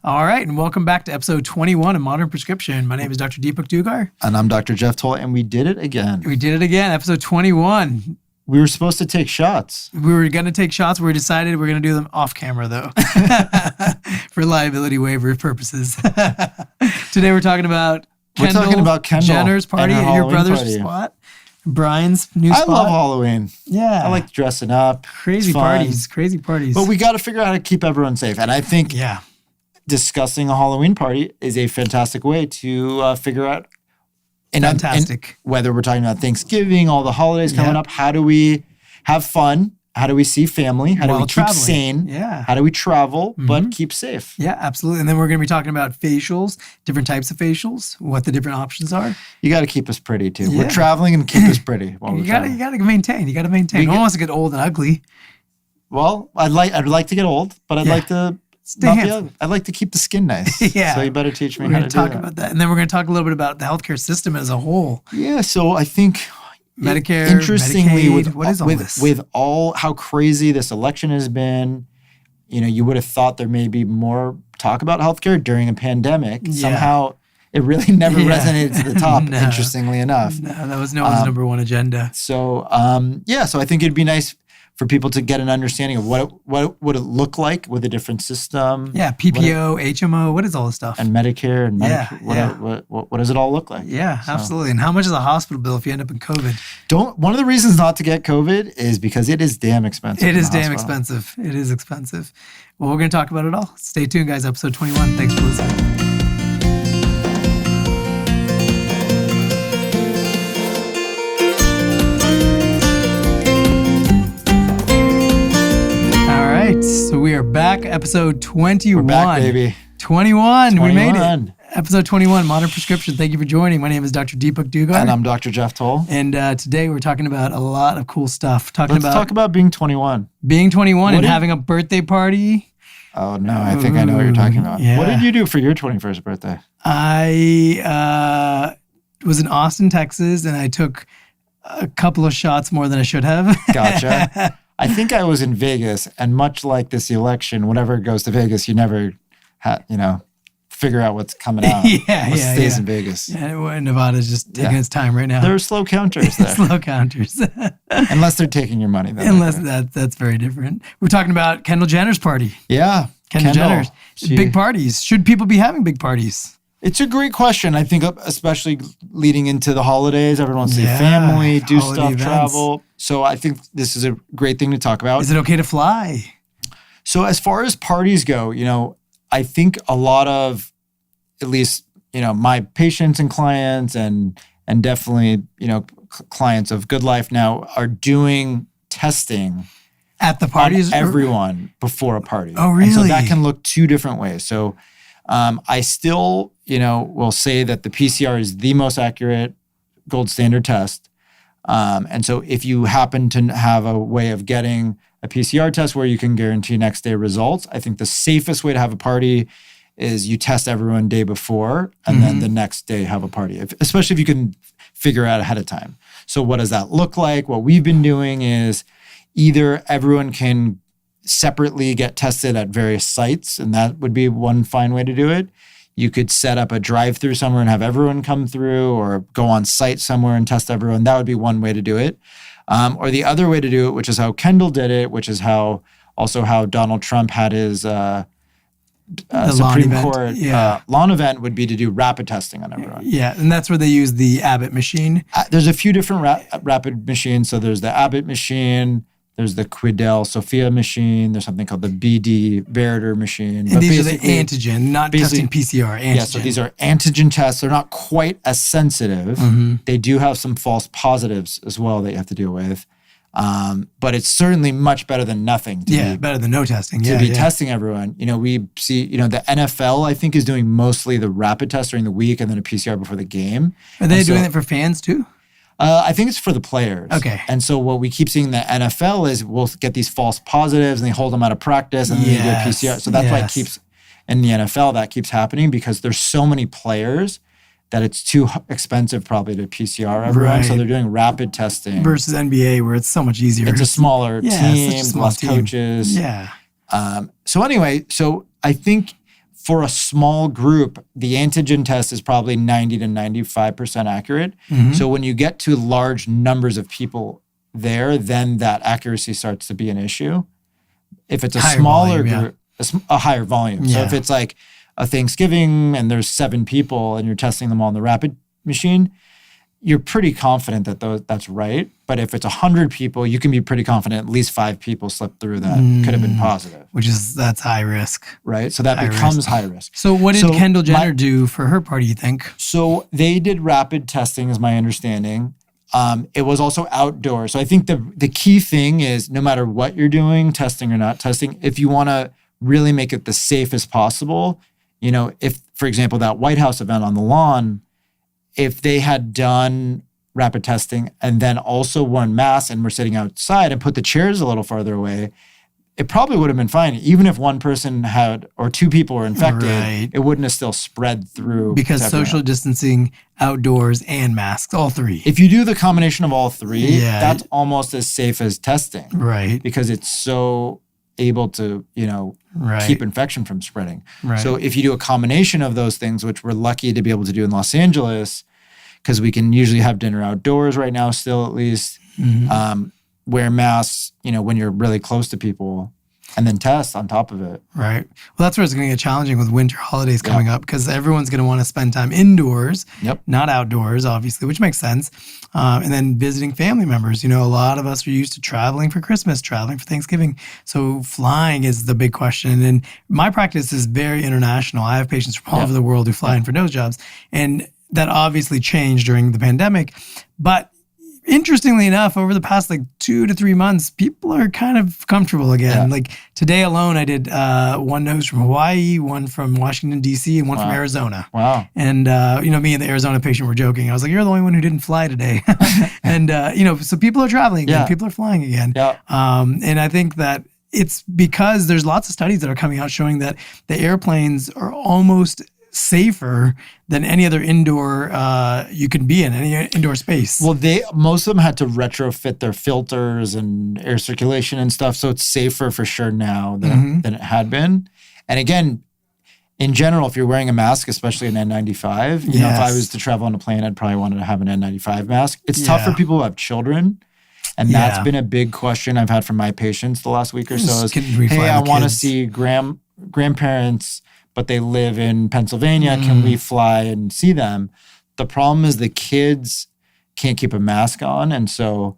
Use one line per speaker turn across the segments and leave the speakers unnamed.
All right, and welcome back to episode 21 of Modern Prescription. My name is Dr. Deepak Dugar.
And I'm Dr. Jeff Toll, and we did it again.
We did it again, episode 21.
We were supposed to take shots.
We were going to take shots. We decided we're going to do them off camera, though, for liability waiver purposes. Today we're talking about Kendall Jenner's party at your brother's spot. Brian's new spot.
I love Halloween.
Yeah.
I like dressing up.
Crazy parties. But
we got to figure out how to keep everyone safe. And I think discussing a Halloween party is a fantastic way to figure out whether we're talking about Thanksgiving, all the holidays coming up. How do we have fun? How do we see family? How do we keep sane?
Yeah.
How do we travel but keep safe?
Yeah, absolutely. And then we're going to be talking about facials, different types of facials, what the different options are.
You got to keep us pretty too. Yeah. We're traveling and keep us pretty.
You got to maintain. No one wants to get old and ugly.
Well, I'd like to get old, but I'd like to I'd like to keep the skin nice. So you better teach me how to do that. We're going to talk
about that. And then we're going to talk a little bit about the healthcare system as a whole.
Yeah, so I think
Medicare,
interestingly,
Medicaid, what is all this?
With all how crazy this election has been, you would have thought there may be more talk about healthcare during a pandemic. Yeah. Somehow it really never resonated to the top, interestingly enough.
No, that was no one's number one agenda.
So, so I think it'd be nice for people to get an understanding of what would it look like with a different system.
Yeah, PPO, HMO, what is all this stuff?
And Medicare and Medicaid. What does it all look like?
Yeah, absolutely. And how much is a hospital bill if you end up in COVID?
One of the reasons not to get COVID is because it is damn expensive.
It is damn expensive. It is expensive. Well, we're going to talk about it all. Stay tuned, guys. Episode 21. Thanks for listening. So we are back, episode 21.
We're back, baby.
21. We made it. Episode 21, Modern Prescription. Thank you for joining. My name is Dr. Deepak Dugar.
And I'm Dr. Jeff Toll.
And today we're talking about a lot of cool stuff.
Let's talk about being 21.
Being 21 and having a birthday party.
Oh, no. I think I know what you're talking about. Yeah. What did you do for your 21st birthday?
I was in Austin, Texas, and I took a couple of shots more than I should have.
Gotcha. I think I was in Vegas, and much like this election, whenever it goes to Vegas, you never, figure out what's coming out. What stays in Vegas.
Yeah, Nevada's just taking its time right now.
There are slow counters there.
Slow counters.
Unless they're taking your money.
That's very different. We're talking about Kendall Jenner's party.
Yeah.
Kendall Jenner's. Big parties. Should people be having big parties?
It's a great question. I think especially leading into the holidays, everyone wants to see family, do stuff, travel. So I think this is a great thing to talk about.
Is it okay to fly?
So as far as parties go, I think a lot of, at least, my patients and clients and definitely, clients of Good Life now are doing testing
at the parties,
on everyone before a party.
Oh, really?
And so that can look two different ways. So I still, will say that the PCR is the most accurate gold standard test. And so if you happen to have a way of getting a PCR test where you can guarantee next day results, I think the safest way to have a party is you test everyone day before and then the next day have a party, especially if you can figure out ahead of time. So what does that look like? What we've been doing is either everyone can separately get tested at various sites, and that would be one fine way to do it. You could set up a drive-through somewhere and have everyone come through, or go on site somewhere and test everyone. That would be one way to do it. Or the other way to do it, which is how Kendall did it, which is how Donald Trump had his Supreme Court lawn event, would be to do rapid testing on everyone.
Yeah, and that's where they use the Abbott machine.
There's a few different rapid machines. So there's the Abbott machine. There's the Quidel Sophia machine. There's something called the BD Veritor machine.
And these are the antigen, not testing PCR, antigen.
Yeah, so these are antigen tests. They're not quite as sensitive. They do have some false positives as well that you have to deal with. But it's certainly much better than nothing.
Better than no testing.
To be testing everyone. We see, the NFL, I think, is doing mostly the rapid test during the week and then a PCR before the game.
Are they doing it for fans too?
I think it's for the players.
Okay.
And so what we keep seeing in the NFL is we'll get these false positives and they hold them out of practice and then they do a PCR. So that's why it keeps, in the NFL, that keeps happening because there's so many players that it's too expensive probably to PCR everyone. Right. So they're doing rapid testing.
Versus NBA where it's so much easier.
It's a smaller team, less coaches.
Yeah.
So anyway, I think for a small group, the antigen test is probably 90 to 95% accurate. So when you get to large numbers of people there, then that accuracy starts to be an issue. If it's a smaller group, a higher volume. So if it's like a Thanksgiving and there's 7 people and you're testing them all in the rapid machine, you're pretty confident that that's right. But if it's 100 people, you can be pretty confident at least 5 people slipped through that could have been positive.
That's high risk.
Right? So that becomes high risk.
So what did Kendall Jenner do for her party, you think?
So they did rapid testing, is my understanding. It was also outdoors. So I think the key thing is no matter what you're doing, testing or not testing, if you want to really make it the safest possible, if, for example, that White House event on the lawn, if they had done rapid testing and then also worn masks and were sitting outside and put the chairs a little farther away, it probably would have been fine. Even if one person had or 2 people were infected, it wouldn't have still spread through.
Because social distancing, outdoors, and masks, all 3.
If you do the combination of all 3, that's almost as safe as testing.
Right.
Because it's so able to, keep infection from spreading.
Right.
So if you do a combination of those things, which we're lucky to be able to do in Los Angeles, because we can usually have dinner outdoors right now still at least, wear masks, when you're really close to people, and then test on top of it.
Right. Well, that's where it's going to get challenging with winter holidays coming up, because everyone's going to want to spend time indoors, not outdoors, obviously, which makes sense. And then visiting family members. A lot of us are used to traveling for Christmas, traveling for Thanksgiving. So flying is the big question. And my practice is very international. I have patients from all over the world who fly in for nose jobs. And that obviously changed during the pandemic. But interestingly enough, over the past 2 to 3 months, people are kind of comfortable again. Like today alone, I did one nose from Hawaii, one from Washington, D.C., and one from Arizona.
Wow.
And, me and the Arizona patient were joking. I was like, you're the only one who didn't fly today. And, so people are traveling again. People are flying again. And I think that it's because there's lots of studies that are coming out showing that the airplanes are almost safer than any other indoor you can be in, any indoor space.
Well, most of them had to retrofit their filters and air circulation and stuff, so it's safer for sure now than it had been. And again, in general, if you're wearing a mask, especially an N95, if I was to travel on a plane, I'd probably want to have an N95 mask. It's tough for people who have children. And that's been a big question I've had from my patients the last week or so is, hey, I want to see grandparents, but they live in Pennsylvania. Can we fly and see them? The problem is the kids can't keep a mask on. And so,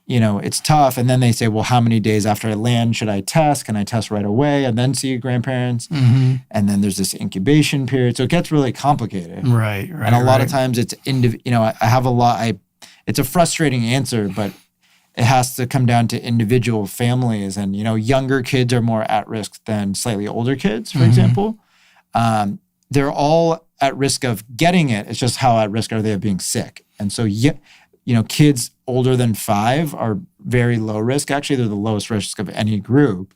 it's tough. And then they say, well, how many days after I land should I test? Can I test right away and then see grandparents? And then there's this incubation period. So it gets really complicated.
Right.
And a lot of times it's, it's a frustrating answer, but it has to come down to individual families. And, younger kids are more at risk than slightly older kids, for example. They're all at risk of getting it. It's just how at risk are they of being sick. And so, kids older than 5 are very low risk. Actually, they're the lowest risk of any group.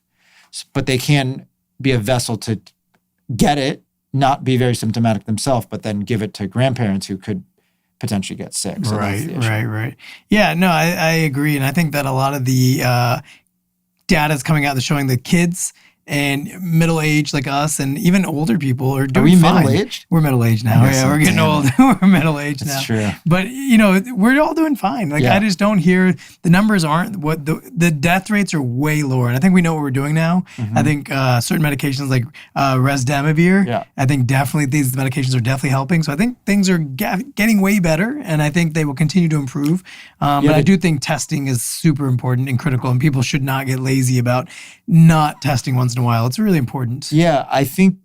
But they can be a vessel to get it, not be very symptomatic themselves, but then give it to grandparents who could potentially get sick. So
Right. Yeah, no, I agree. And I think that a lot of the data is coming out that's showing that kids and middle-aged like us and even older people are doing fine. Are we middle-aged? We're middle-aged now. Yeah, we're getting old. We're middle-aged now.
That's true.
But, we're all doing fine. I just don't hear, the numbers aren't, what the death rates are way lower. And I think we know what we're doing now. I think certain medications like Resdemivir, I think definitely these medications are definitely helping. So I think things are getting way better, and I think they will continue to improve. But I do think testing is super important and critical, and people should not get lazy about not testing once in a while. It's really important.
Yeah, I think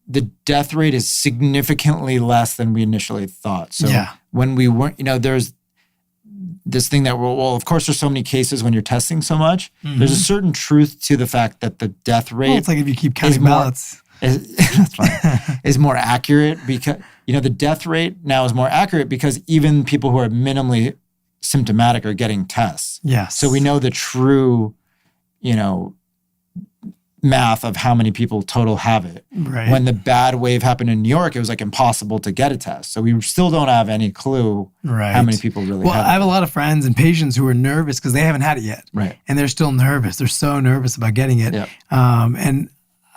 the death rate is significantly less than we initially thought. So when we weren't, there's this thing that of course there's so many cases when you're testing so much. There's a certain truth to the fact that the death rate
it's like if you keep counting ballots.
Is more accurate because, the death rate now is more accurate because even people who are minimally symptomatic are getting tests.
Yes.
So we know the true, math of how many people total have it.
Right.
When the bad wave happened in New York, it was impossible to get a test. So we still don't have any clue how many people really have it.
Well, I have a lot of friends and patients who are nervous because they haven't had it yet.
Right.
And they're still nervous. They're so nervous about getting it.
Yep.
And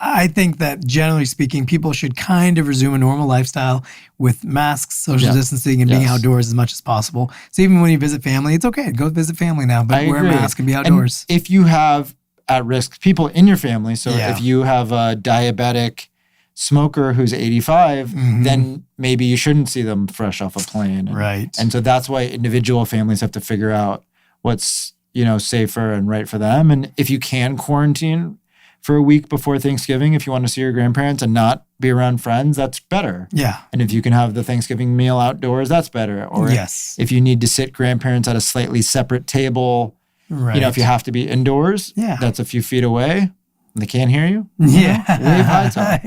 I think that generally speaking, people should kind of resume a normal lifestyle with masks, social distancing, and being outdoors as much as possible. So even when you visit family, it's okay. Go visit family now, but wear a mask and be outdoors.
And if you have at-risk people in your family, so if you have a diabetic smoker who's 85, then maybe you shouldn't see them fresh off a plane. And so that's why individual families have to figure out what's, safer and right for them. And if you can quarantine for a week before Thanksgiving, if you want to see your grandparents and not be around friends, that's better.
Yeah.
And if you can have the Thanksgiving meal outdoors, that's better. Or if you need to sit grandparents at a slightly separate table, if you have to be indoors, that's a few feet away. And they can't hear you?
Wave
high top.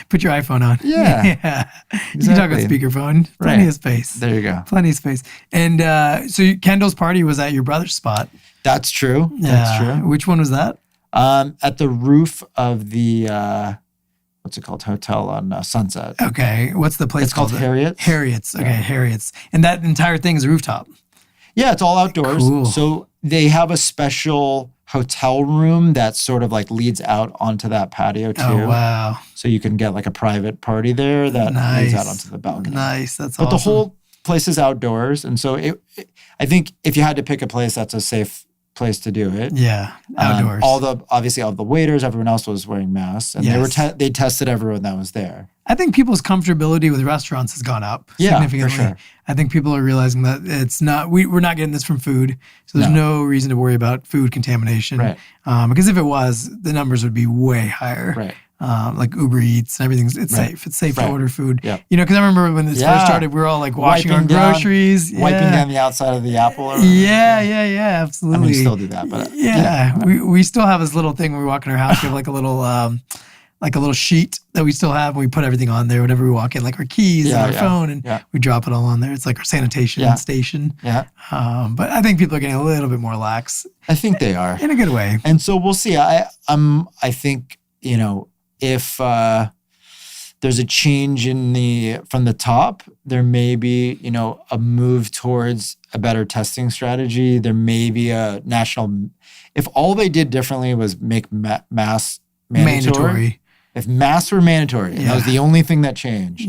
Put your iPhone on.
Exactly.
You can talk on speakerphone. Plenty of space.
There you go.
Plenty of space. And so Kendall's party was at your brother's spot.
That's true. That's true.
Which one was that?
At the roof of the, what's it called? Hotel on Sunset.
Okay. What's the place called?
It's called Harriet's.
Harriet's. Okay, Harriet's. And that entire thing is a rooftop.
Yeah, it's all outdoors.
Cool.
So they have a special hotel room that sort of like leads out onto that patio too.
Oh, wow.
So you can get like a private party there that leads out onto the balcony.
Nice. That's awesome.
But the whole place is outdoors. And so I think if you had to pick a place, that's a safe place to do it.
Yeah, outdoors.
Obviously all the waiters, everyone else was wearing masks, and they tested everyone that was there.
I think people's comfortability with restaurants has gone up significantly.
For sure.
I think people are realizing that it's not we're not getting this from food, so there's no reason to worry about food contamination.
Right.
Because if it was, the numbers would be way higher.
Right.
Like Uber Eats and everything. It's safe. It's safe to order food.
Yeah.
Because I remember when this first started, we were all like washing our groceries.
Wiping down the outside of the apple.
Absolutely.
I mean, we still do that, but
we still have this little thing when we walk in our house. We have like a little sheet that we still have, and we put everything on there whenever we walk in, like our keys and our phone, and we drop it all on there. It's like our sanitation station.
Yeah.
But I think people are getting a little bit more lax.
I think they are.
In a good way.
And so we'll see. I think, if there's a change from the top, there may be, a move towards a better testing strategy. There may be a national, if all they did differently was make masks mandatory. If masks were mandatory, and that was the only thing that changed,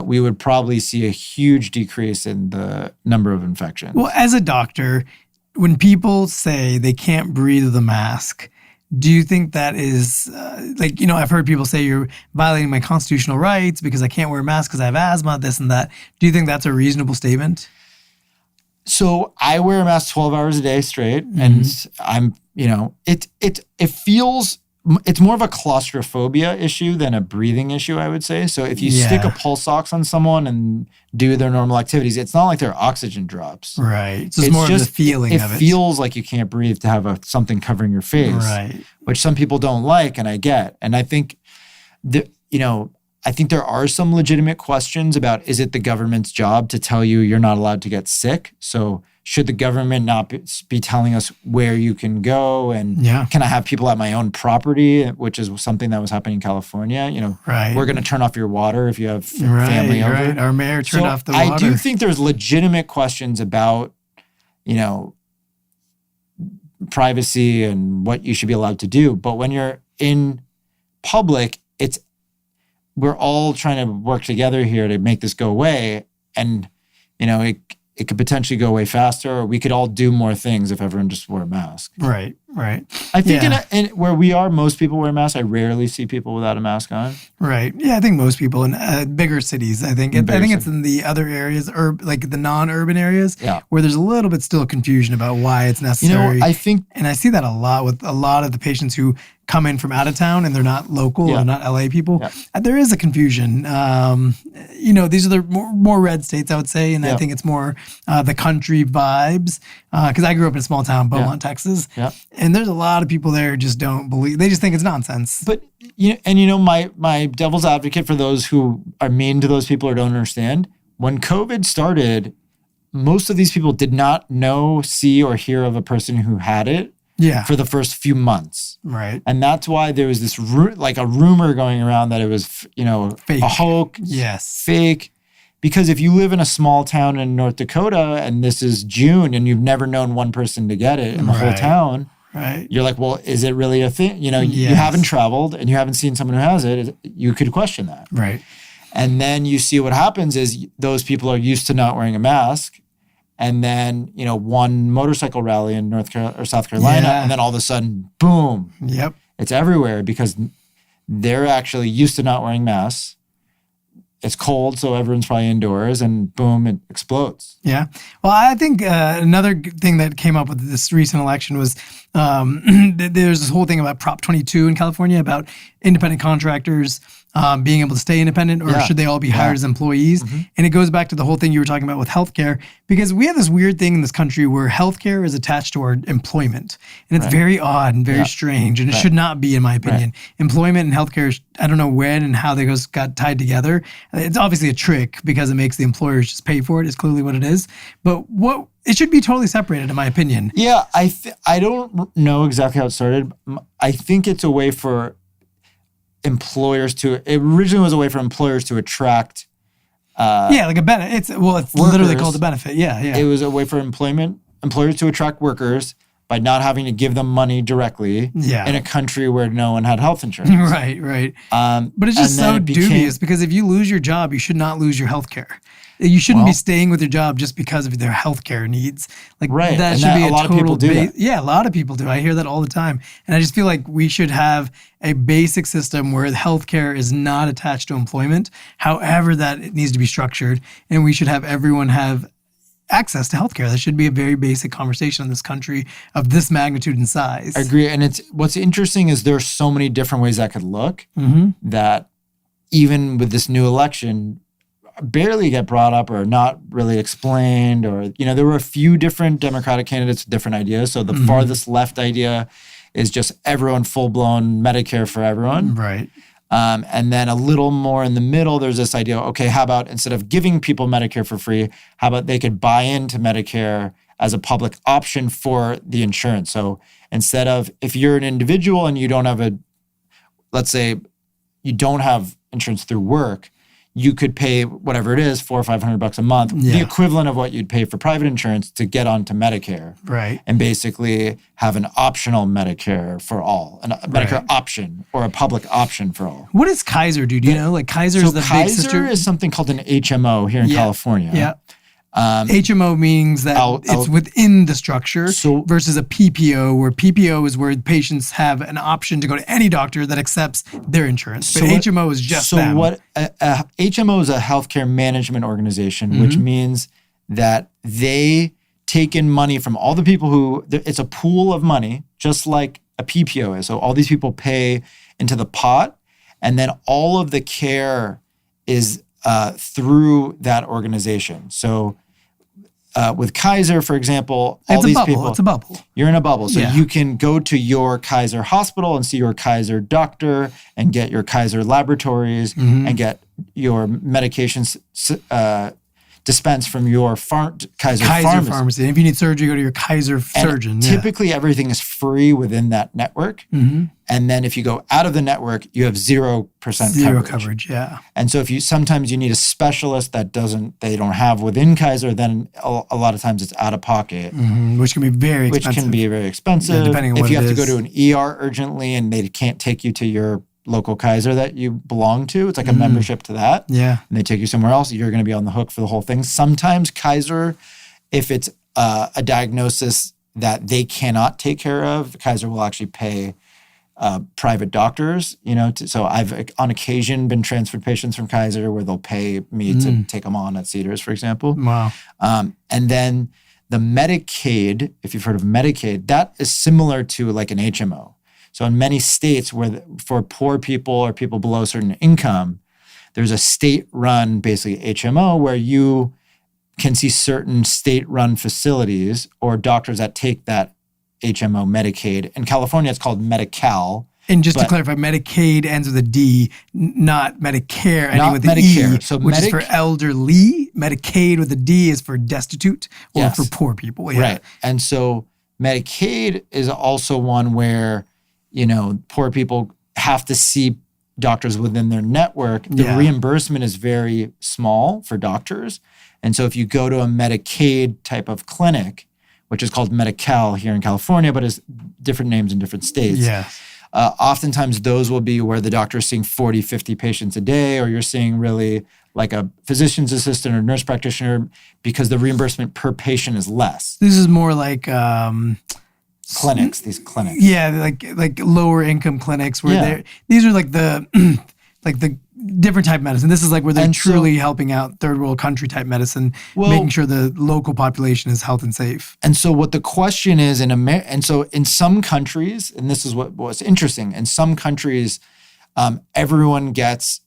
we would probably see a huge decrease in the number of infections.
Well, as a doctor, when people say they can't breathe with a mask, do you think that is, I've heard people say you're violating my constitutional rights because I can't wear a mask because I have asthma, this and that. Do you think that's a reasonable statement?
So I wear a mask 12 hours a day straight, and I'm, it feels, it's more of a claustrophobia issue than a breathing issue, I would say. So if you stick a pulse ox on someone and do their normal activities, it's not like they're oxygen drops.
Right. So it's more just, of the feeling of it.
It feels like you can't breathe to have something covering your face.
Right.
Which some people don't like, and I get. And I think, I think there are some legitimate questions about, is it the government's job to tell you you're not allowed to get sick? So should the government not be telling us where you can go? And can I have people at my own property, which is something that was happening in California? We're going to turn off your water if you have family over.
Right. Our mayor turned off the water.
I do think there's legitimate questions about, privacy and what you should be allowed to do. But when you're in public, we're all trying to work together here to make this go away. And, it could potentially go way faster, or we could all do more things if everyone just wore a mask.
Right.
I think in where we are, most people wear masks. I rarely see people without a mask on.
Right. Yeah, I think most people in bigger cities. I think it's in the other areas, like the non-urban areas, where there's a little bit still confusion about why it's necessary.
I think,
and I see that a lot with a lot of the patients who come in from out of town and they're not local or not LA people. There is a confusion. These are the more red states, I would say, and I think it's more the country vibes. Because I grew up in a small town, Beaumont, Texas, and there's a lot of people there who just don't believe. They just think it's nonsense.
But my devil's advocate for those who are mean to those people or don't understand. When COVID started, most of these people did not know, see, or hear of a person who had it. For the first few months.
Right.
And that's why there was this a rumor going around that it was,
fake.
A hoax.
Yes.
Fake. Because if you live in a small town in North Dakota and this is June and you've never known one person to get it in the whole town,
Right.
You're like, well, is it really a thing? You haven't traveled and you haven't seen someone who has it. You could question that.
Right.
And then you see what happens is those people are used to not wearing a mask. And then, one motorcycle rally in South Carolina, and then all of a sudden, boom.
Yep.
It's everywhere because they're actually used to not wearing masks. It's cold, so everyone's probably indoors, and boom, it explodes.
Yeah. Well, I think another thing that came up with this recent election was there's this whole thing about Prop 22 in California about independent contractors being able to stay independent, or should they all be hired as employees? Mm-hmm. And it goes back to the whole thing you were talking about with healthcare, because we have this weird thing in this country where healthcare is attached to our employment. And it's very odd and very strange, and it should not be, in my opinion. Employment and healthcare, I don't know when and how they got tied together. It's obviously a trick because it makes the employers just pay for it, is clearly what it is. But it should be totally separated, in my opinion.
Yeah, I don't know exactly how it started. I think it's a way for it originally was a way for employers to attract
like a benefit. It's literally called a benefit. Yeah.
It was a way for employers to attract workers by not having to give them money directly in a country where no one had health insurance.
Right. But it's just so dubious because if you lose your job, you should not lose your health care. You shouldn't be staying with your job just because of their healthcare needs. That should be a total people do that. Yeah, a lot of people do. I hear that all the time. And I just feel like we should have a basic system where healthcare is not attached to employment, however that it needs to be structured. And we should have everyone have access to healthcare. That should be a very basic conversation in this country of this magnitude and size.
I agree. And what's interesting is there's so many different ways that could look that even with this new election, barely get brought up or not really explained, or there were a few different Democratic candidates with different ideas. So the farthest left idea is just everyone full-blown Medicare for everyone.
Right.
And then a little more in the middle, there's this idea, okay, how about instead of giving people Medicare for free, how about they could buy into Medicare as a public option for the insurance? So instead of, if you're an individual and you don't have let's say you don't have insurance through work, you could pay whatever it is, $400 or $500 a month, the equivalent of what you'd pay for private insurance to get onto Medicare.
Right.
And basically have an optional Medicare for all, a Medicare option or a public option for all.
What does Kaiser do? Do you know? Kaiser is the big sister?
Kaiser is something called an HMO here in California.
Yeah. HMO means that it's within the structure versus a PPO, where PPO is where patients have an option to go to any doctor that accepts their insurance. But HMO is just them.
So what HMO is a healthcare management organization, which means that they take in money from all the people it's a pool of money, just like a PPO is. So all these people pay into the pot, and then all of the care is through that organization. So with Kaiser, for example,
it's a bubble.
You're in a bubble. So you can go to your Kaiser hospital and see your Kaiser doctor and get your Kaiser laboratories and get your medications dispensed from your Kaiser pharmacy.
And if you need surgery, go to your Kaiser surgeon.
Typically, everything is free within that network. And then if you go out of the network, you have 0%
coverage. Yeah.
And so sometimes you need a specialist they don't have within Kaiser, then a lot of times it's out of pocket.
Which can be very expensive.
Depending on if you have to go to an ER urgently and they can't take you to your local Kaiser that you belong to, it's like a membership to that.
Yeah.
And they take you somewhere else, you're going to be on the hook for the whole thing. Sometimes Kaiser, if it's a diagnosis that they cannot take care of, Kaiser will actually pay private doctors, so I've on occasion been transferred patients from Kaiser where they'll pay me to take them on at Cedars, for example.
Wow.
And then the Medicaid, if you've heard of Medicaid, that is similar to like an HMO. So in many states for poor people or people below a certain income, there's a state-run, basically HMO, where you can see certain state-run facilities or doctors that take that HMO Medicaid. In California, it's called Medi-Cal.
And just to clarify, Medicaid ends with a D, not Medicare, ending with an
Medicare.
E, which is for elderly. Medicaid with a D is for destitute or for poor people. Yeah.
Right. And so Medicaid is also one where, poor people have to see doctors within their network. The reimbursement is very small for doctors. And so if you go to a Medicaid type of clinic, which is called Medi-Cal here in California, but has different names in different states.
Yes.
Oftentimes those will be where the doctor is seeing 40, 50 patients a day, or you're seeing really like a physician's assistant or nurse practitioner, because the reimbursement per patient is less.
This is more like
these clinics.
Yeah, like lower income clinics where these are like the like the different type of medicine. This is like where they're truly helping out third world country type medicine, making sure the local population is health and safe.
And so what the question is and so in some countries, and this is what's interesting, in some countries, everyone gets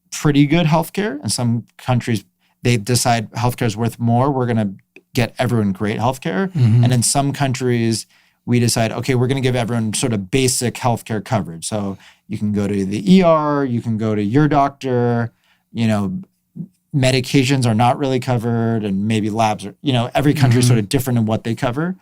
pretty good healthcare. In some countries, they decide healthcare is worth more. We're going to get everyone great healthcare. Mm-hmm. And in some countries, we decide, okay, we're going to give everyone sort of basic healthcare coverage. So you can go to the ER, you can go to your doctor, medications are not really covered, and maybe labs are, every country is sort of different in what they cover.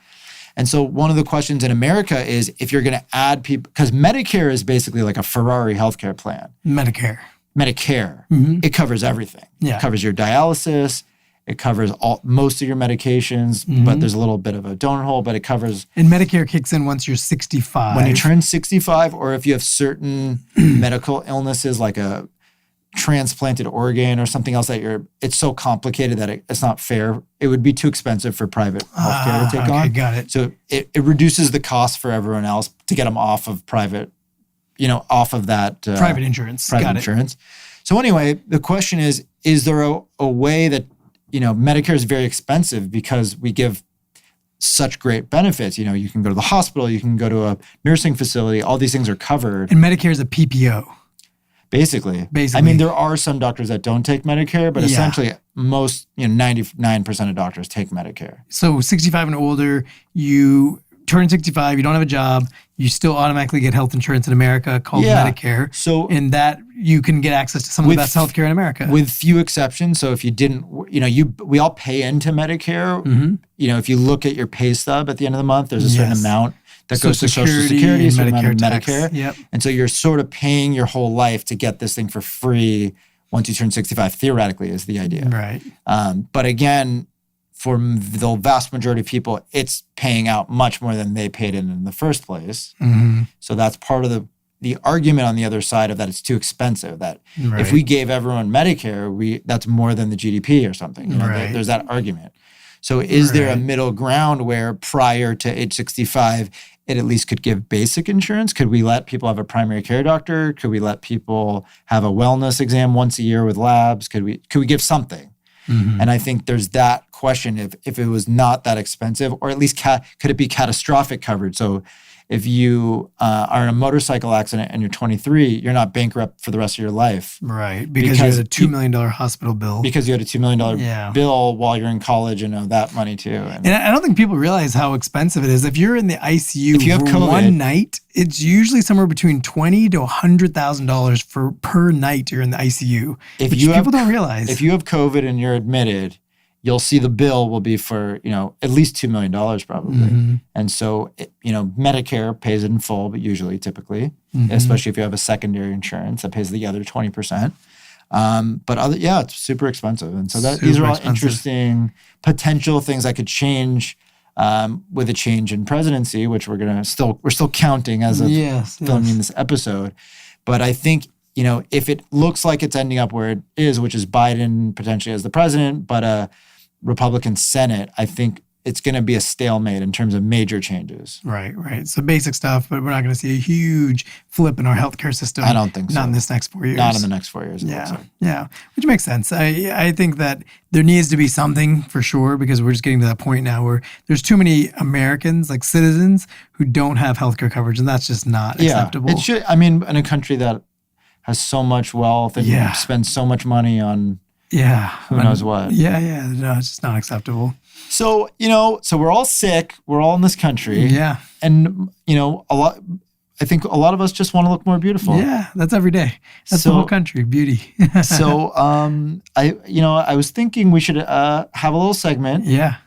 And so one of the questions in America is if you're going to add people, because Medicare is basically like a Ferrari healthcare plan.
Medicare.
Mm-hmm. It covers everything.
Yeah.
It covers your dialysis. It covers most of your medications, but there's a little bit of a donut hole, but it covers.
And Medicare kicks in once you're 65.
When you turn 65, or if you have certain medical illnesses like a transplanted organ or something else it's so complicated that it's not fair. It would be too expensive for private healthcare to take on.
Got it.
So it reduces the cost for everyone else to get them off of private, off of that.
Private insurance.
Private insurance. So anyway, the question is there a way that, Medicare is very expensive because we give such great benefits. You can go to the hospital, you can go to a nursing facility, all these things are covered.
And Medicare is a PPO.
Basically. I mean, there are some doctors that don't take Medicare, but essentially most, 99% of doctors take Medicare.
So 65 and older, you turn 65, you don't have a job, you still automatically get health insurance in America called Medicare. So, and that you can get access to some of the best healthcare in America.
With few exceptions. So if you didn't, we all pay into Medicare. Mm-hmm. If you look at your pay stub at the end of the month, there's a certain amount that goes to Social Security, a certain amount of Medicare.
Yep.
And so you're sort of paying your whole life to get this thing for free once you turn 65, theoretically, is the idea.
Right.
But again, for the vast majority of people, it's paying out much more than they paid in the first place. Mm-hmm. So that's part of the argument on the other side of that it's too expensive. That if we gave everyone Medicare, that's more than the GDP or something. There's that argument. So is there a middle ground where prior to age 65, it at least could give basic insurance? Could we let people have a primary care doctor? Could we let people have a wellness exam once a year with labs? Could we give something? Mm-hmm. And I think there's that question if it was not that expensive, or at least could it be catastrophic coverage? So if you are in a motorcycle accident and you're 23, you're not bankrupt for the rest of your life.
Right, because you had a $2 million hospital bill.
Because you had a $2 million bill while you're in college and that money too.
And I don't think people realize how expensive it is. If you're in the ICU for one night, it's usually somewhere between $20,000 to $100,000 per night you're in the ICU, which people don't realize.
If you have COVID and you're admitted, you'll see the bill will be for, at least $2 million probably. Mm-hmm. And so, Medicare pays it in full, but typically, especially if you have a secondary insurance that pays the other 20%. But it's super expensive. And so these are all interesting potential things that could change with a change in presidency, which we're still counting as of filming this episode. But I think, if it looks like it's ending up where it is, which is Biden potentially as the president, but a Republican Senate, I think it's going to be a stalemate in terms of major changes.
Right. So basic stuff, but we're not going to see a huge flip in our healthcare system.
I don't think so.
Not in this next 4 years.
Not in the next 4 years.
Yeah. Which makes sense. I think that there needs to be something for sure, because we're just getting to that point now where there's too many Americans, like citizens, who don't have healthcare coverage, and that's just not acceptable.
It should. I mean, in a country that has so much wealth and spends so much money on who knows what.
No, it's just not acceptable.
So, so we're all sick. We're all in this country.
Yeah.
And, I think a lot of us just want to look more beautiful.
Yeah, that's every day. That's the whole country, beauty.
So, I was thinking we should have a little segment.
Yeah.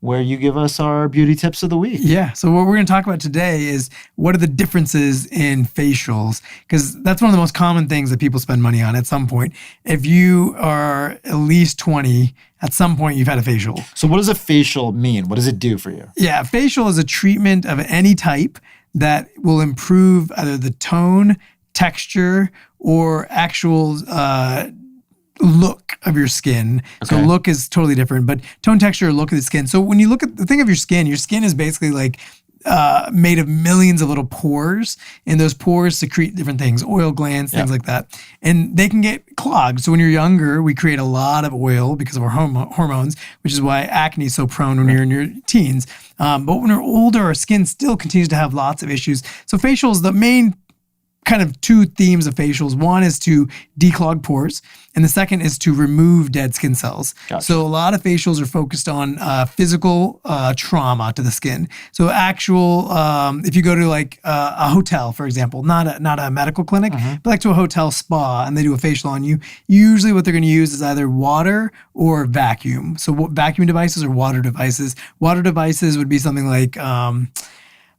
where you give us our beauty tips of the week.
Yeah. So what we're going to talk about today is what are the differences in facials? Because that's one of the most common things that people spend money on at some point. If you are at least 20, at some point you've had a facial.
So what does a facial mean? What does it do for you?
Yeah. Facial is a treatment of any type that will improve either the tone, texture, or actual look of your skin. Okay. So look is totally different, but tone, texture, look of the skin. So when you look at the thing of your skin is basically like made of millions of little pores, and those pores secrete different things, oil glands, things like that. And they can get clogged. So when you're younger, we create a lot of oil because of our hormones, which is why acne is so prone when you're in your teens. But when we're older, our skin still continues to have lots of issues. So facials, the main kind of two themes of facials. One is to declog pores, and the second is to remove dead skin cells. Gotcha. So a lot of facials are focused on physical trauma to the skin. So actual, if you go to like a hotel, for example, not a medical clinic, but like to a hotel spa, and they do a facial on you, usually what they're going to use is either water or vacuum. So vacuum devices or water devices. Water devices would be something like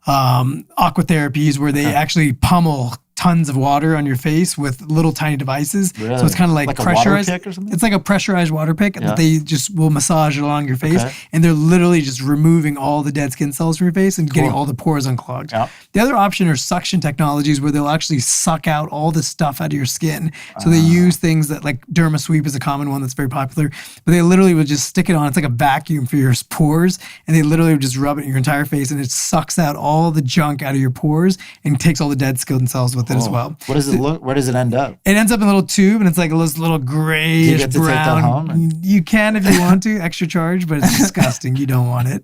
aquatherapies, where they actually pummel tons of water on your face with little tiny devices. Really? So it's kind of like pressurized.
A water pick or something?
It's like a pressurized water pick that they just will massage it along your face. Okay. And they're literally just removing all the dead skin cells from your face and getting all the pores unclogged. Yep. The other option are suction technologies, where they'll actually suck out all the stuff out of your skin. So they use things that, like DermaSweep is a common one that's very popular, but they literally would just stick it on. It's like a vacuum for your pores, and they literally would just rub it in your entire face, and it sucks out all the junk out of your pores and takes all the dead skin cells with it as well.
What does it look? Where does it end up?
It ends up in a little tube, and it's like a little grayish
Do you get to
brown.
Take that home?
You can if you want to, extra charge, but it's disgusting. You don't want it.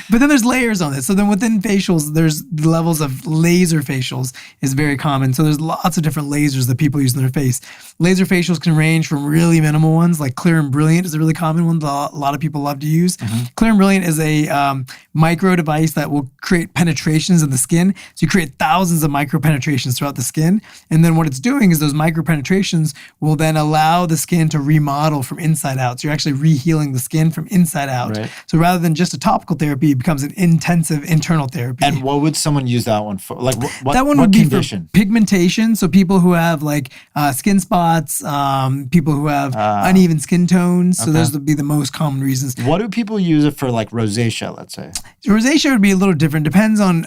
But then there's layers on it. So then within facials, there's levels of laser facials is very common. So there's lots of different lasers that people use in their face. Laser facials can range from really minimal ones, like Clear and Brilliant is a really common one that a lot of people love to use. Clear and Brilliant is a micro device that will create penetrations in the skin. So you create thousands of micro penetrations throughout the skin. And then what it's doing is those micro penetrations will then allow the skin to remodel from inside out. So you're actually rehealing the skin from inside out. Right. So rather than just a topical therapy, it becomes an intensive internal therapy.
And what would someone use that one for? Like what
that one
what
would
condition?
Be for pigmentation. So people who have like skin spots, people who have uneven skin tones. So those would be the most common reasons.
What do people use it for, like rosacea, let's say?
Rosacea would be a little different. Depends on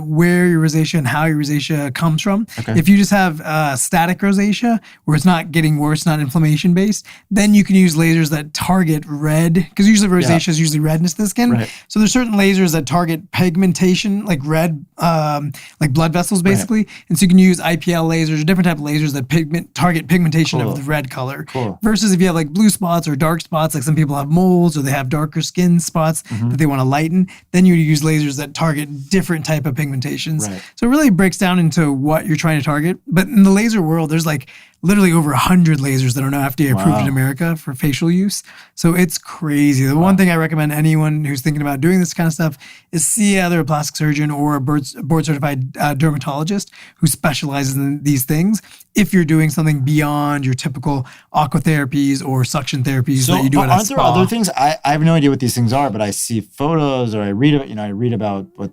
where your rosacea and how your rosacea comes from. Okay. If you just have static rosacea, where it's not getting worse, not inflammation based, then you can use lasers that target red, because usually rosacea is usually redness to the skin. Right. So there's certain lasers that target pigmentation, like red, like blood vessels, basically. Right. And so you can use IPL lasers, or different type of lasers that target pigmentation of the red color. Cool. Versus if you have like blue spots or dark spots, like some people have moles or they have darker skin spots that they want to lighten, then you use lasers that target different type of pigmentations. Right. So it really breaks down into what you're trying to target. But in the laser world, there's like literally over 100 lasers that are now FDA approved in America for facial use. So it's crazy. The one thing I recommend anyone who's thinking about doing this kind of stuff is see either a plastic surgeon or a board certified dermatologist who specializes in these things, if you're doing something beyond your typical aquatherapies or suction therapies that you do at a spa.
Aren't there other things? I have no idea what these things are, but I see photos or I read about what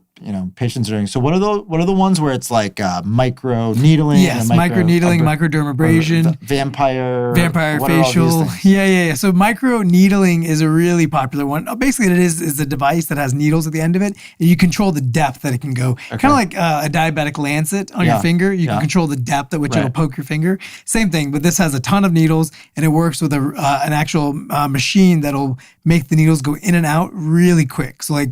patients are doing. So what are the ones where it's like micro needling?
Yes, micro needling, microdermabrasion,
vampire
facial. Yeah. So micro needling is a really popular one. Basically, it is a device that has needles at the end of it, and you control the depth that it can go. Okay. Kind of like a diabetic lancet on your finger. You can control the depth at which it'll poke your finger. Same thing, but this has a ton of needles, and it works with an actual machine that'll make the needles go in and out really quick. So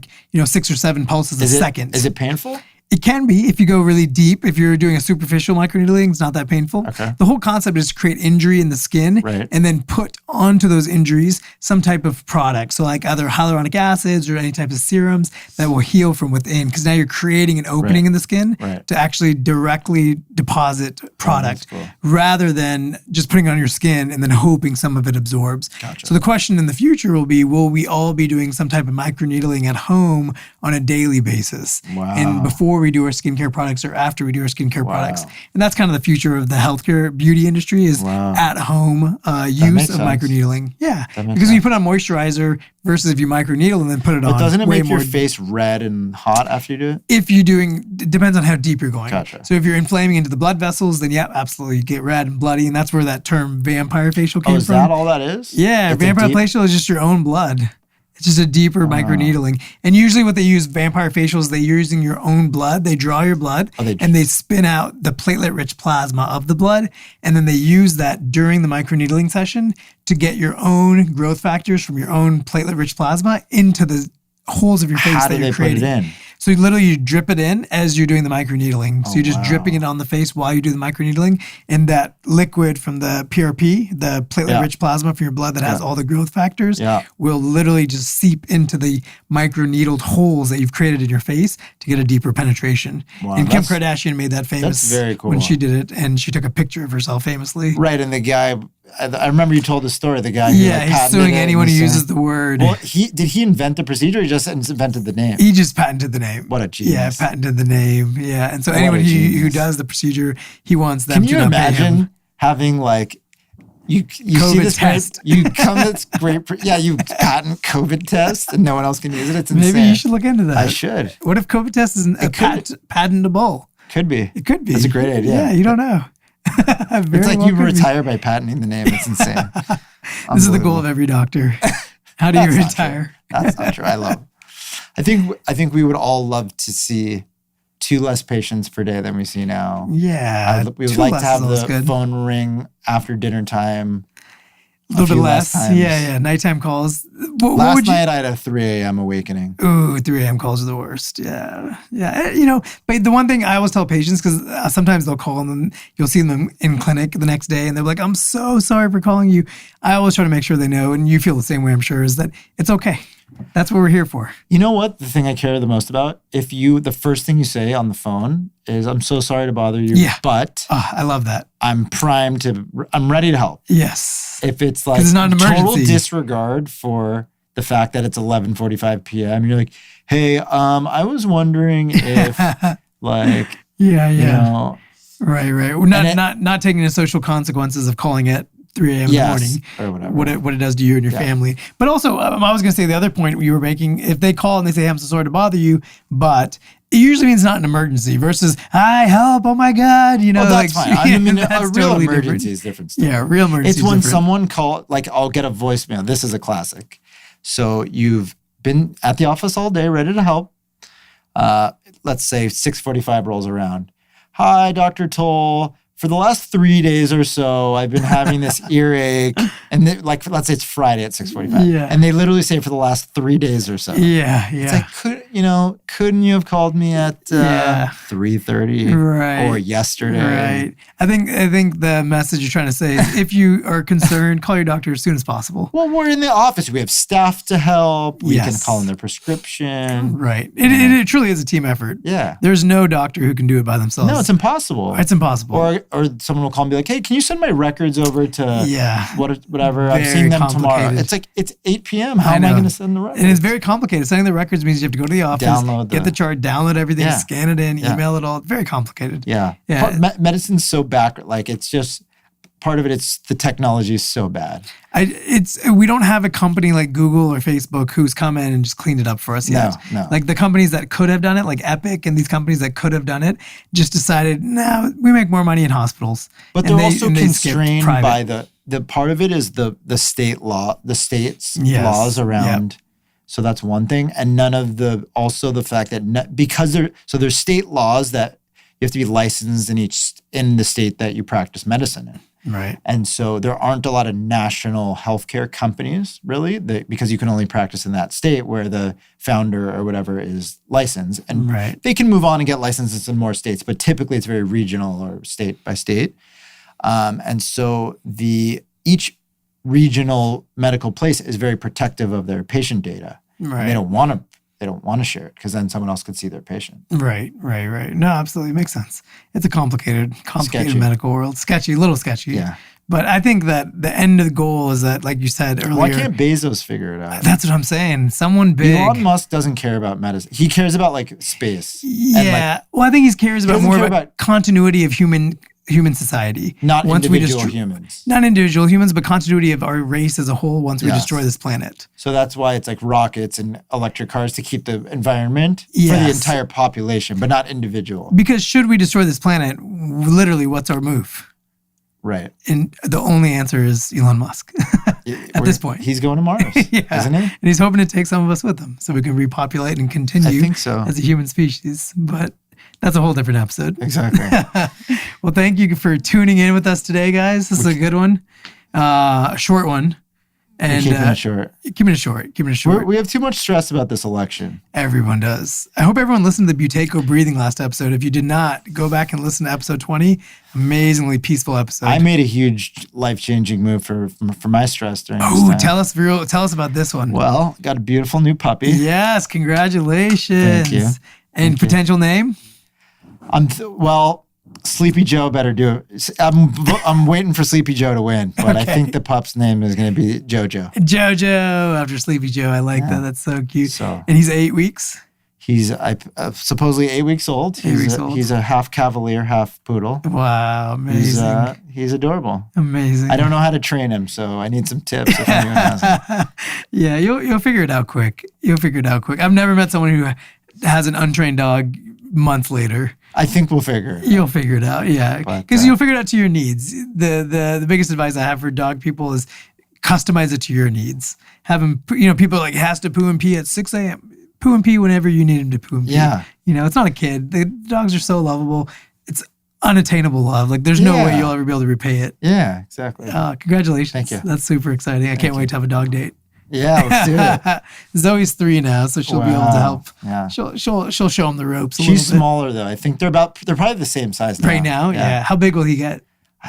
6 or 7 pulses a second.
Is it painful?
It can be if you go really deep. If you're doing a superficial microneedling, it's not that painful. Okay. The whole concept is to create injury in the skin and then put onto those injuries some type of product. So like either hyaluronic acids or any type of serums that will heal from within, because now you're creating an opening in the skin to actually directly deposit product rather than just putting it on your skin and then hoping some of it absorbs. Gotcha. So the question in the future will we all be doing some type of microneedling at home on a daily basis? Wow. And before we do our skincare products or after we do our skincare products. And that's kind of the future of the healthcare beauty industry is at home use of microneedling. microneedling. Yeah, because when you put on moisturizer versus if you microneedle and then put it on.
But doesn't it make your face red and hot after you do it?
If you're doing, it depends on how deep you're going.
Gotcha.
So if you're inflaming into the blood vessels, then yeah, absolutely, you get red and bloody, and that's where that term vampire facial came from.
Is that all that is?
Yeah, vampire facial is just your own blood. It's just a deeper microneedling. And usually what they use vampire facials, they're using your own blood. They draw your blood and they spin out the platelet-rich plasma of the blood. And then they use that during the microneedling session to get your own growth factors from your own platelet-rich plasma into the holes of your face that you're creating.
Put it in?
So you drip it in as you're doing the microneedling. So you're just dripping it on the face while you do the microneedling. And that liquid from the PRP, the platelet-rich plasma from your blood that has all the growth factors, will literally just seep into the microneedled holes that you've created in your face to get a deeper penetration. Wow, and Kim Kardashian made that famous
very cool.
when she did it. And she took a picture of herself famously.
Right. And the guy, I remember you told the story, the guy
he's suing anyone who uses the word.
Well, did he invent the procedure or he just invented the name?
He just patented the name.
What a genius.
Yeah, patented the name. Yeah. And so anyone who does the procedure, he wants them to
Can you imagine having you
COVID
see this
test.
You come that's great. You patent COVID test and no one else can use it. It's insane.
Maybe you should look into that.
I should.
What if COVID test is patentable?
Could be.
It could be.
That's a great idea.
Yeah, you don't know.
It's like you retire by patenting the name. It's insane.
This is the goal of every doctor. How do you retire?
That's not true. I love it. I think we would all love to see 2 less patients per day than we see now.
Yeah.
We would like to have the phone ring after dinner time.
A little bit less. Yeah. Nighttime calls.
Last night I had a 3 a.m. awakening.
Ooh, 3 a.m. calls are the worst. Yeah. But the one thing I always tell patients, because sometimes they'll call and then you'll see them in clinic the next day and they're like, I'm so sorry for calling you. I always try to make sure they know, and you feel the same way, I'm sure, is that it's okay. That's what we're here for.
You know what? The thing I care the most about, the first thing you say on the phone is, I'm so sorry to bother you, but
I love that.
I'm ready to help.
Yes.
If it's
it's not an emergency.
Total disregard for the fact that it's 11:45 p.m. You're like, hey, I was wondering if Right.
We're not taking the social consequences of calling at 3 a.m. in the morning,
or whatever.
What it does to you and your family. But also, I was going to say the other point you were making, if they call and they say, I'm so sorry to bother you, but it usually means not an emergency versus, hi, help, oh my God.
That's fine. I mean, a real emergency is different stuff.
Yeah, real emergency
It's when someone I'll get a voicemail. This is a classic. So you've been at the office all day, ready to help. Let's say 6:45 rolls around. Hi, Dr. Toll. For the last 3 days or so, I've been having this earache. And let's say it's Friday at 6:45.
Yeah.
And they literally say for the last 3 days or so.
Yeah.
It's like, couldn't you have called me at 3:30 or yesterday?
Right. I think the message you're trying to say is, if you are concerned, call your doctor as soon as possible.
Well, we're in the office. We have staff to help. We can call in their prescription.
Right. It truly is a team effort.
Yeah.
There's no doctor who can do it by themselves.
No, it's impossible.
It's impossible.
Or someone will call and be like, hey, can you send my records over to whatever?
Very
I'm seeing them tomorrow. It's like, it's 8 p.m. How am I going to send the records?
And it's very complicated. Sending the records means you have to go to the office, get the chart, download everything, scan it in, email it all. It's very complicated.
Yeah. Medicine's so back, it's just part of it. It's the technology is so bad.
We don't have a company like Google or Facebook who's come in and just cleaned it up for us yet.
No.
Like the companies that could have done it, like Epic and these companies that could have done it, just decided, no, we make more money in hospitals.
But they're also constrained by the part of it is the state law, the state's laws around. Yep. So that's one thing. And none of the fact that because there's state laws that you have to be licensed in the state that you practice medicine in.
Right.
And so there aren't a lot of national healthcare companies, really, because you can only practice in that state where the founder or whatever is licensed. And they can move on and get licenses in more states, but typically it's very regional or state by state. And so each regional medical place is very protective of their patient data.
Right.
And they don't want to share it because then someone else could see their patient.
Right. No, absolutely. Makes sense. It's a complicated medical world. A little sketchy.
Yeah.
But I think that the end of the goal is that, like you said earlier.
Why can't Bezos figure it out?
That's what I'm saying. Someone big.
Elon Musk doesn't care about medicine. He cares about space.
Yeah. I think he cares about continuity of human human society.
Not individual humans.
Not individual humans, but continuity of our race as a whole once we destroy this planet.
So that's why it's like rockets and electric cars to keep the environment for the entire population, but not individual.
Because should we destroy this planet, literally what's our move?
Right.
And the only answer is Elon Musk at this point.
He's going to Mars, isn't he?
And he's hoping to take some of us with him so we can repopulate and continue as a human species. But that's a whole different episode.
Exactly.
Well, thank you for tuning in with us today, guys. This is a good one. A short one. And
keeping it short.
Keeping it short. Keeping it short.
We have too much stress about this election.
Everyone does. I hope everyone listened to the Buteyko breathing last episode. If you did not, go back and listen to episode 20. Amazingly peaceful episode.
I made a huge life-changing move for my stress during this time.
Tell us about this one.
Well, got a beautiful new puppy.
Yes, congratulations.
Thank you.
And potential name?
Sleepy Joe better do it. I'm waiting for Sleepy Joe to win, but I think the pup's name is going to be Jojo.
Jojo after Sleepy Joe. I like that. That's so cute. And he's 8 weeks?
He's supposedly 8 weeks old. He's a half Cavalier, half Poodle.
Wow, amazing.
He's adorable.
Amazing.
I don't know how to train him, so I need some tips if anyone has them.
Yeah, you'll figure it out quick. I've never met someone who has an untrained dog months later.
I think we'll figure it out.
You'll figure it out, yeah. Because you'll figure it out to your needs. The biggest advice I have for dog people is customize it to your needs. Have them, people like has to poo and pee at 6 a.m. Poo and pee whenever you need him to poo and pee.
Yeah.
It's not a kid. The dogs are so lovable. It's unattainable love. Like there's no way you'll ever be able to repay it.
Yeah, exactly.
Congratulations.
Thank you.
That's super exciting. I can't wait to have a dog date.
Yeah, let's do it.
Zoe's 3 now, so she'll be able to help.
Yeah.
She'll show him the ropes.
She's smaller though. I think they're probably the same size now.
Right now, yeah. How big will he get?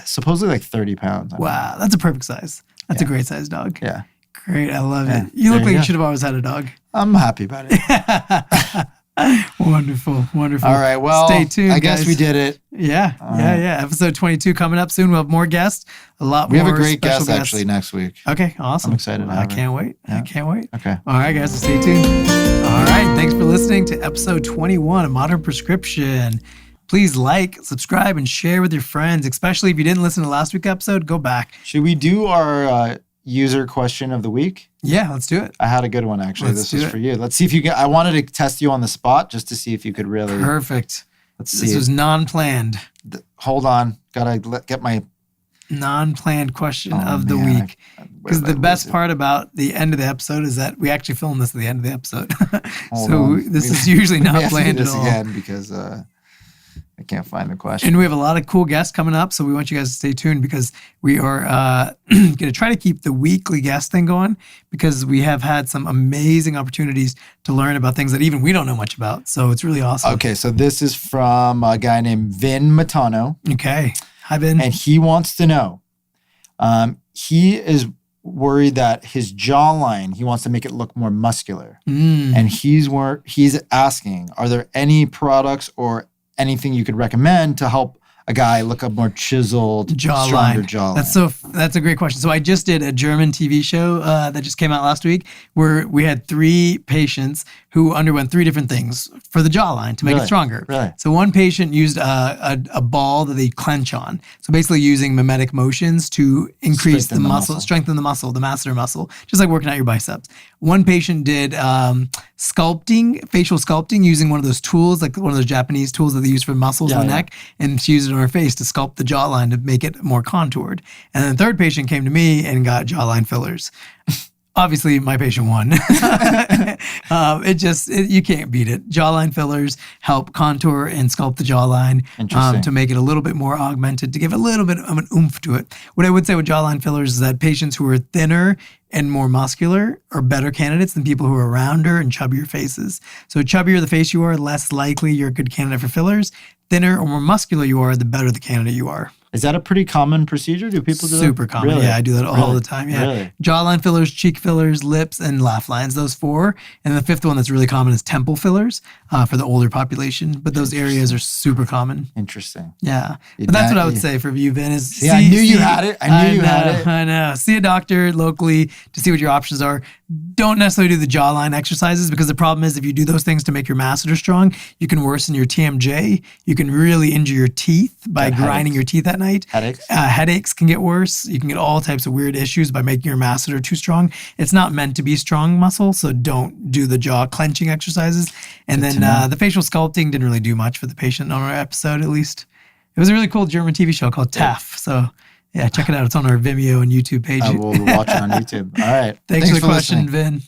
Supposedly like 30 pounds.
Wow, that's a perfect size. That's a great size dog.
Yeah.
Great, I love it. You look like you should have always had a dog.
I'm happy about it.
Wonderful.
All right, well,
stay tuned.
I guess we did it.
Yeah. Episode 22 coming up soon. We'll have more guests.
We have a great guest actually next week.
Okay, awesome.
I'm excited.
I can't wait.
Yeah.
I can't wait.
Okay.
All right, guys, stay tuned. All right, thanks for listening to episode 21 of Modern Prescription. Please like, subscribe, and share with your friends, especially if you didn't listen to last week's episode. Go back.
Should we do our user question of the week?
Yeah, let's do it.
I had a good one actually. This is for you. Let's see if you can. I wanted to test you on the spot just to see if you could really.
Perfect.
Let's see.
This was non-planned.
Hold on. Gotta get my
non-planned question of the week. Because the best part about the end of the episode is that we actually film this at the end of the episode. This is usually not planned at all.
Again because I can't find the question.
And we have a lot of cool guests coming up, so we want you guys to stay tuned because we are going to try to keep the weekly guest thing going because we have had some amazing opportunities to learn about things that even we don't know much about. So it's really awesome.
Okay, so this is from a guy named Vin Matano.
Okay. Hi, Vin.
And he wants to know, he is worried that his jawline, he wants to make it look more muscular. And he's asking, are there any products or anything you could recommend to help a guy look a more chiseled, stronger jawline?
That's a great question. So I just did a German TV show that just came out last week where we had 3 patients who underwent 3 different things for the jawline to make it stronger.
Really?
So one patient used a ball that they clench on. So basically using mimetic motions to increase strengthen the muscle, the masseter muscle, just like working out your biceps. One patient did sculpting, facial sculpting, using one of those tools, like one of those Japanese tools that they use for muscles in the neck, and she used it on her face to sculpt the jawline to make it more contoured. And then the third patient came to me and got jawline fillers. Obviously, my patient won. You can't beat it. Jawline fillers help contour and sculpt the jawline to make it a little bit more augmented, to give a little bit of an oomph to it. What I would say with jawline fillers is that patients who are thinner and more muscular are better candidates than people who are rounder and chubbier faces. So chubbier the face you are, less likely you're a good candidate for fillers. Thinner or more muscular you are, the better the candidate you are.
Is that a pretty common procedure? Do people do that?
Super common.
Really?
Yeah, I do that all the time. Yeah.
Really?
Jawline fillers, cheek fillers, lips, and laugh lines. Those 4. And the 5th one that's really common is temple fillers for the older population. But those areas are super common.
Interesting.
Yeah. But that's what I would say for you, Vin.
I knew you had it. I knew you had it.
I know. See a doctor locally to see what your options are. don't necessarily do the jawline exercises, because the problem is if you do those things to make your masseter strong, you can worsen your TMJ. You can really injure your teeth by grinding your teeth at night. Headaches can get worse. You can get all types of weird issues by making your masseter too strong. It's not meant to be strong muscle, so don't do the jaw clenching exercises. And then the facial sculpting didn't really do much for the patient on our episode, at least. It was a really cool German TV show called TAF. So yeah, check it out. It's on our Vimeo and YouTube page.
We'll watch it on YouTube. All right.
Thanks for the question, Vin.